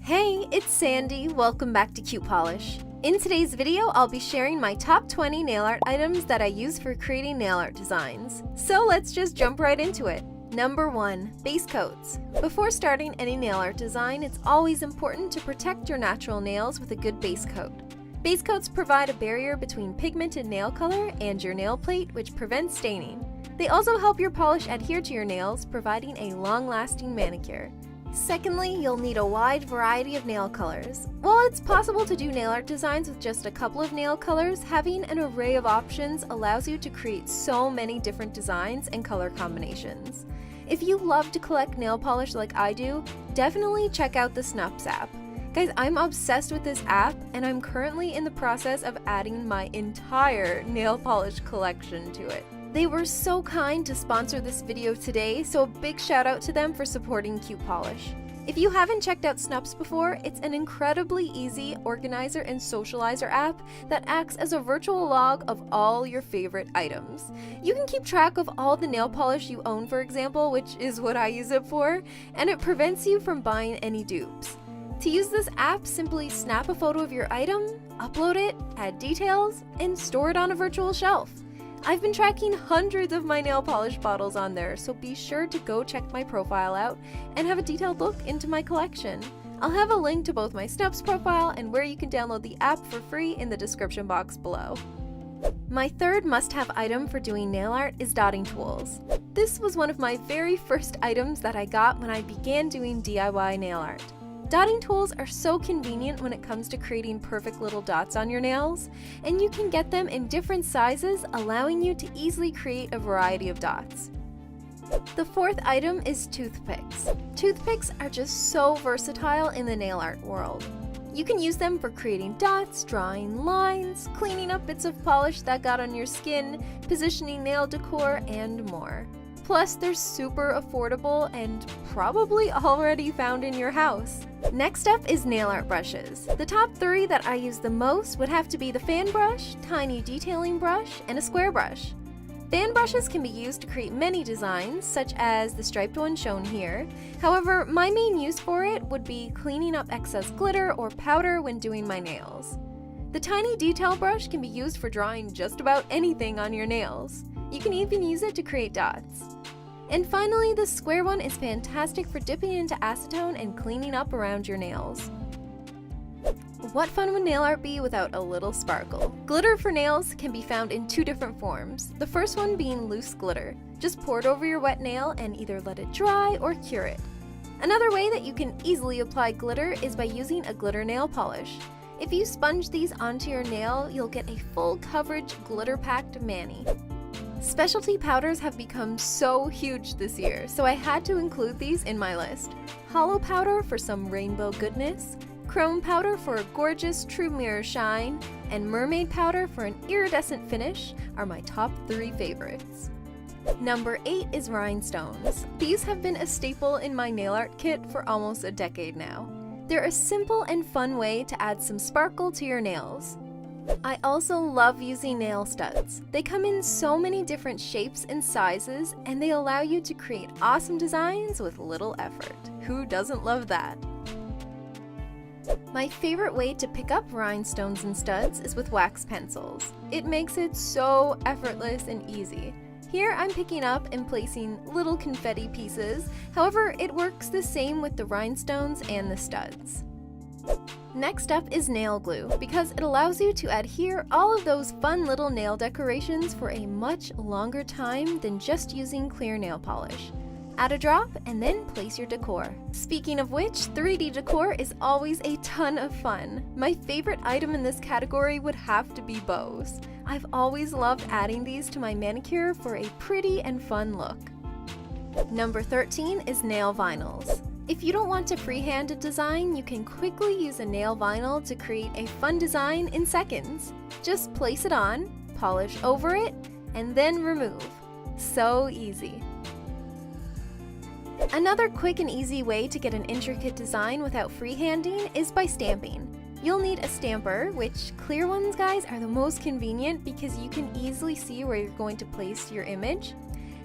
Hey, it's Sandy. Welcome back to CutePolish. In today's video, I'll be sharing my top 20 nail art items that I use for creating nail art designs. So let's just jump right into it. Number 1. Base coats. Before starting any nail art design, it's always important to protect your natural nails with a good base coat. Base coats provide a barrier between pigmented nail color and your nail plate, which prevents staining. They also help your polish adhere to your nails, providing a long-lasting manicure. Secondly, you'll need a wide variety of nail colors. While it's possible to do nail art designs with just a couple of nail colors, having an array of options allows you to create so many different designs and color combinations. If you love to collect nail polish like I do, definitely check out the Snups app. Guys, I'm obsessed with this app, and I'm currently in the process of adding my entire nail polish collection to it. They were so kind to sponsor this video today, so a big shout out to them for supporting CutePolish. If you haven't checked out Snups before, it's an incredibly easy organizer and socializer app that acts as a virtual log of all your favorite items. You can keep track of all the nail polish you own, for example, which is what I use it for, and it prevents you from buying any dupes. To use this app, simply snap a photo of your item, upload it, add details, and store it on a virtual shelf. I've been tracking hundreds of my nail polish bottles on there, so be sure to go check my profile out and have a detailed look into my collection. I'll have a link to both my Snups profile and where you can download the app for free in the description box below. My third must-have item for doing nail art is dotting tools. This was one of my very first items that I got when I began doing DIY nail art. Dotting tools are so convenient when it comes to creating perfect little dots on your nails, and you can get them in different sizes, allowing you to easily create a variety of dots. The fourth item is toothpicks. Toothpicks are just so versatile in the nail art world. You can use them for creating dots, drawing lines, cleaning up bits of polish that got on your skin, positioning nail decor, and more. Plus, they're super affordable and probably already found in your house. Next up is nail art brushes. The top 3 that I use the most would have to be the fan brush, tiny detailing brush, and a square brush. Fan brushes can be used to create many designs, such as the striped one shown here. However, my main use for it would be cleaning up excess glitter or powder when doing my nails. The tiny detail brush can be used for drawing just about anything on your nails. You can even use it to create dots. And finally, the square one is fantastic for dipping into acetone and cleaning up around your nails. What fun would nail art be without a little sparkle? Glitter for nails can be found in 2 different forms, the first one being loose glitter. Just pour it over your wet nail and either let it dry or cure it. Another way that you can easily apply glitter is by using a glitter nail polish. If you sponge these onto your nail, you'll get a full coverage glitter-packed mani. Specialty powders have become so huge this year, so I had to include these in my list. Hollow powder for some rainbow goodness, chrome powder for a gorgeous true mirror shine, and mermaid powder for an iridescent finish are my top 3 favorites. Number 8 is rhinestones. These have been a staple in my nail art kit for almost a decade now. They're a simple and fun way to add some sparkle to your nails. I also love using nail studs. They come in so many different shapes and sizes, and they allow you to create awesome designs with little effort. Who doesn't love that? My favorite way to pick up rhinestones and studs is with wax pencils. It makes it so effortless and easy. Here I'm picking up and placing little confetti pieces, however it works the same with the rhinestones and the studs. Next up is nail glue, because it allows you to adhere all of those fun little nail decorations for a much longer time than just using clear nail polish. Add a drop and then place your decor. Speaking of which, 3D decor is always a ton of fun. My favorite item in this category would have to be bows. I've always loved adding these to my manicure for a pretty and fun look. Number 13 is nail vinyls. If you don't want to freehand a design, you can quickly use a nail vinyl to create a fun design in seconds. Just place it on, polish over it, and then remove. So easy. Another quick and easy way to get an intricate design without freehanding is by stamping. You'll need a stamper, which clear ones, guys, are the most convenient because you can easily see where you're going to place your image.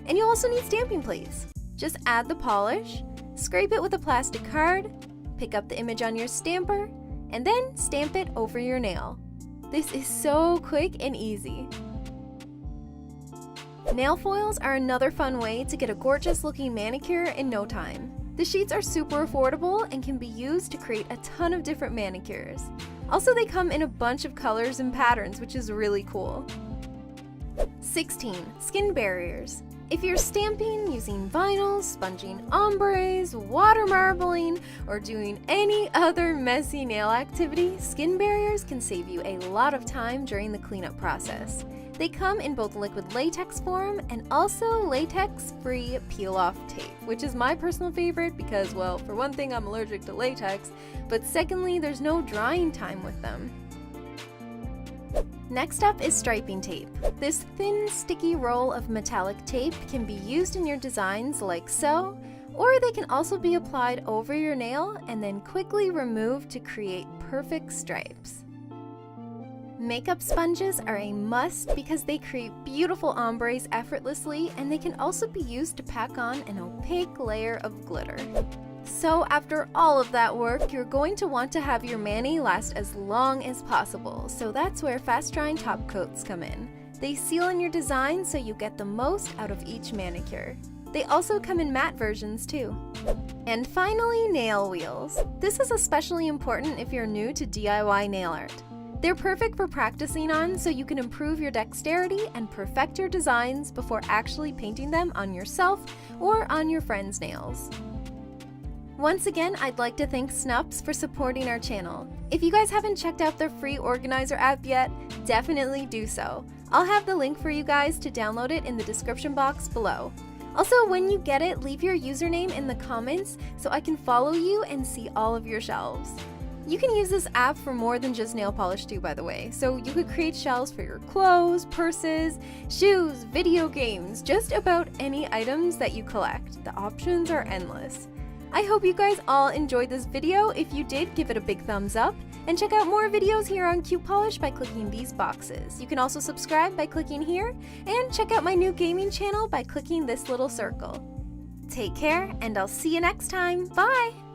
And you also need stamping plates. Just add the polish, scrape it with a plastic card, pick up the image on your stamper, and then stamp it over your nail. This is so quick and easy. Nail foils are another fun way to get a gorgeous looking manicure in no time. The sheets are super affordable and can be used to create a ton of different manicures. Also, they come in a bunch of colors and patterns, which is really cool. 16. Skin barriers. If you're stamping using vinyl, sponging ombres, water marbling, or doing any other messy nail activity, skin barriers can save you a lot of time during the cleanup process. They come in both liquid latex form and also latex-free peel-off tape, which is my personal favorite because, well, for one thing, I'm allergic to latex, but secondly, there's no drying time with them. Next up is striping tape. This thin, sticky roll of metallic tape can be used in your designs like so, or they can also be applied over your nail and then quickly removed to create perfect stripes. Makeup sponges are a must because they create beautiful ombres effortlessly, and they can also be used to pack on an opaque layer of glitter. So after all of that work, you're going to want to have your mani last as long as possible, so that's where fast drying top coats come in. They seal in your design so you get the most out of each manicure. They also come in matte versions too. And finally, nail wheels. This is especially important if you're new to DIY nail art. They're perfect for practicing on so you can improve your dexterity and perfect your designs before actually painting them on yourself or on your friends' nails. Once again, I'd like to thank Snups for supporting our channel. If you guys haven't checked out their free organizer app yet, definitely do so. I'll have the link for you guys to download it in the description box below. Also, when you get it, leave your username in the comments so I can follow you and see all of your shelves. You can use this app for more than just nail polish too, by the way, so you could create shelves for your clothes, purses, shoes, video games, just about any items that you collect. The options are endless. I hope you guys all enjoyed this video. If you did, give it a big thumbs up, and check out more videos here on CutePolish by clicking these boxes. You can also subscribe by clicking here, and check out my new gaming channel by clicking this little circle. Take care, and I'll see you next time. Bye!